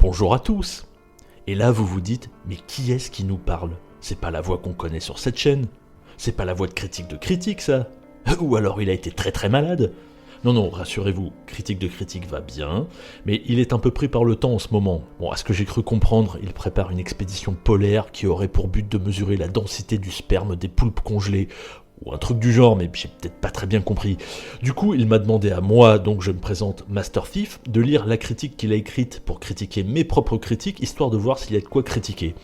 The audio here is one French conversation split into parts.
Bonjour à tous. Et là vous vous dites, mais qui est-ce qui nous parle? C'est pas la voix qu'on connaît sur cette chaîne. C'est pas la voix de Critique ça. Ou alors il a été très malade. Non, non, rassurez-vous, Critique de Critique va bien, mais il est un peu pris par le temps en ce moment. Bon, à ce que j'ai cru comprendre, il prépare une expédition polaire qui aurait pour but de mesurer la densité du sperme des poulpes congelées, ou un truc du genre, mais j'ai peut-être pas très bien compris. Du coup, il m'a demandé à moi, donc je me présente Master Thief, de lire la critique qu'il a écrite pour critiquer mes propres critiques, histoire de voir s'il y a de quoi critiquer.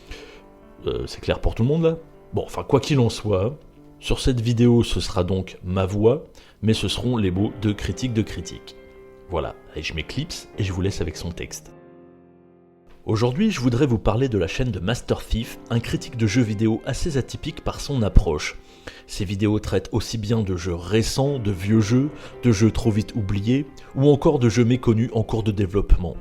C'est clair pour tout le monde là? Bon, enfin, quoi qu'il en soit, sur cette vidéo, ce sera donc ma voix, mais ce seront les mots de Critique. Voilà, allez, je m'éclipse et je vous laisse avec son texte. Aujourd'hui, je voudrais vous parler de la chaîne de Master Thief, un critique de jeux vidéo assez atypique par son approche. Ses vidéos traitent aussi bien de jeux récents, de vieux jeux, de jeux trop vite oubliés, ou encore de jeux méconnus en cours de développement.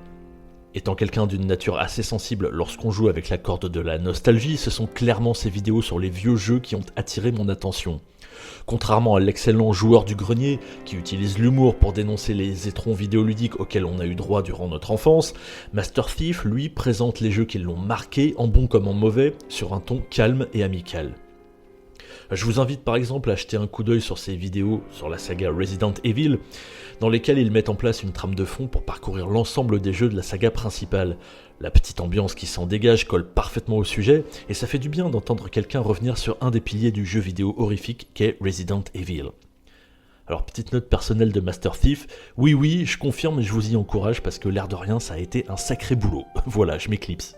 Étant quelqu'un d'une nature assez sensible lorsqu'on joue avec la corde de la nostalgie, ce sont clairement ces vidéos sur les vieux jeux qui ont attiré mon attention. Contrairement à l'excellent Joueur du Grenier, qui utilise l'humour pour dénoncer les étrons vidéoludiques auxquels on a eu droit durant notre enfance, Master Thief, lui, présente les jeux qui l'ont marqué, en bon comme en mauvais, sur un ton calme et amical. Je vous invite par exemple à jeter un coup d'œil sur ses vidéos sur la saga Resident Evil, dans lesquelles il met en place une trame de fond pour parcourir l'ensemble des jeux de la saga principale. La petite ambiance qui s'en dégage colle parfaitement au sujet, et ça fait du bien d'entendre quelqu'un revenir sur un des piliers du jeu vidéo horrifique qu'est Resident Evil. Alors petite note personnelle de Master Thief, oui, je confirme et je vous y encourage parce que l'air de rien ça a été un sacré boulot. Voilà, je m'éclipse.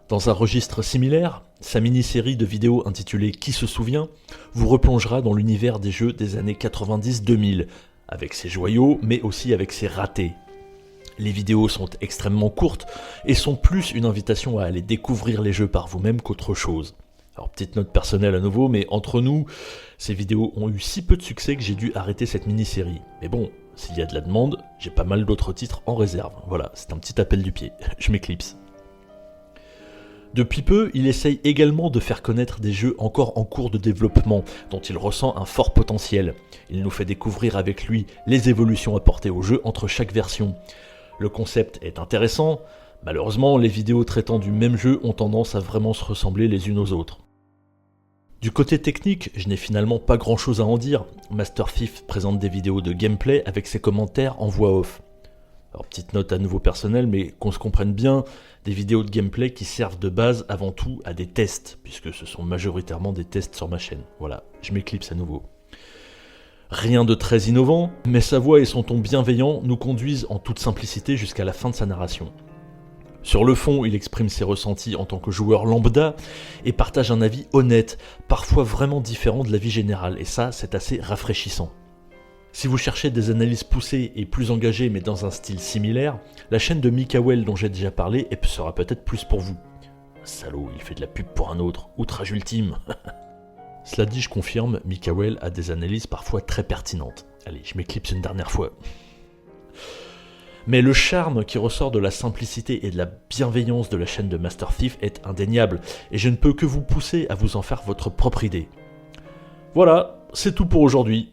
Dans un registre similaire, sa mini-série de vidéos intitulée Qui se souvient vous replongera dans l'univers des jeux des années 90-2000, avec ses joyaux mais aussi avec ses ratés. Les vidéos sont extrêmement courtes et sont plus une invitation à aller découvrir les jeux par vous-même qu'autre chose. Alors petite note personnelle à nouveau, mais entre nous, ces vidéos ont eu si peu de succès que j'ai dû arrêter cette mini-série. Mais bon, s'il y a de la demande, j'ai pas mal d'autres titres en réserve. Voilà, c'est un petit appel du pied, je m'éclipse. Depuis peu, il essaye également de faire connaître des jeux encore en cours de développement, dont il ressent un fort potentiel. Il nous fait découvrir avec lui les évolutions apportées au jeu entre chaque version. Le concept est intéressant, malheureusement les vidéos traitant du même jeu ont tendance à vraiment se ressembler les unes aux autres. Du côté technique, je n'ai finalement pas grand chose à en dire. Master Thief présente des vidéos de gameplay avec ses commentaires en voix off. Alors petite note à nouveau personnelle, mais qu'on se comprenne bien, des vidéos de gameplay qui servent de base avant tout à des tests, puisque ce sont majoritairement des tests sur ma chaîne. Voilà, je m'éclipse à nouveau. Rien de très innovant, mais sa voix et son ton bienveillant nous conduisent en toute simplicité jusqu'à la fin de sa narration. Sur le fond, il exprime ses ressentis en tant que joueur lambda et partage un avis honnête, parfois vraiment différent de l'avis général, et ça, c'est assez rafraîchissant. Si vous cherchez des analyses poussées et plus engagées mais dans un style similaire, la chaîne de Mikael dont j'ai déjà parlé sera peut-être plus pour vous. Salaud, il fait de la pub pour un autre, outrage ultime. Cela dit, je confirme, Mikael a des analyses parfois très pertinentes. Allez, je m'éclipse une dernière fois. Mais le charme qui ressort de la simplicité et de la bienveillance de la chaîne de Master Thief est indéniable, et je ne peux que vous pousser à vous en faire votre propre idée. Voilà, c'est tout pour aujourd'hui.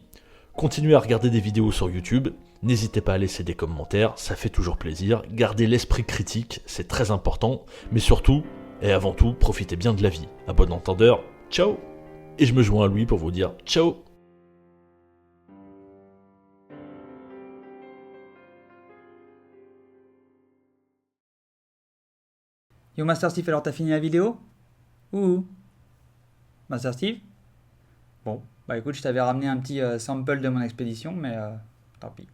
Continuez à regarder des vidéos sur YouTube, n'hésitez pas à laisser des commentaires, ça fait toujours plaisir, gardez l'esprit critique, c'est très important, mais surtout, et avant tout, profitez bien de la vie. À bon entendeur, ciao! Et je me joins à lui pour vous dire ciao! Yo Master Steve, alors t'as fini la vidéo? Ouh. Master Steve? Bon, bah écoute, je t'avais ramené un petit sample de mon expédition, mais tant pis.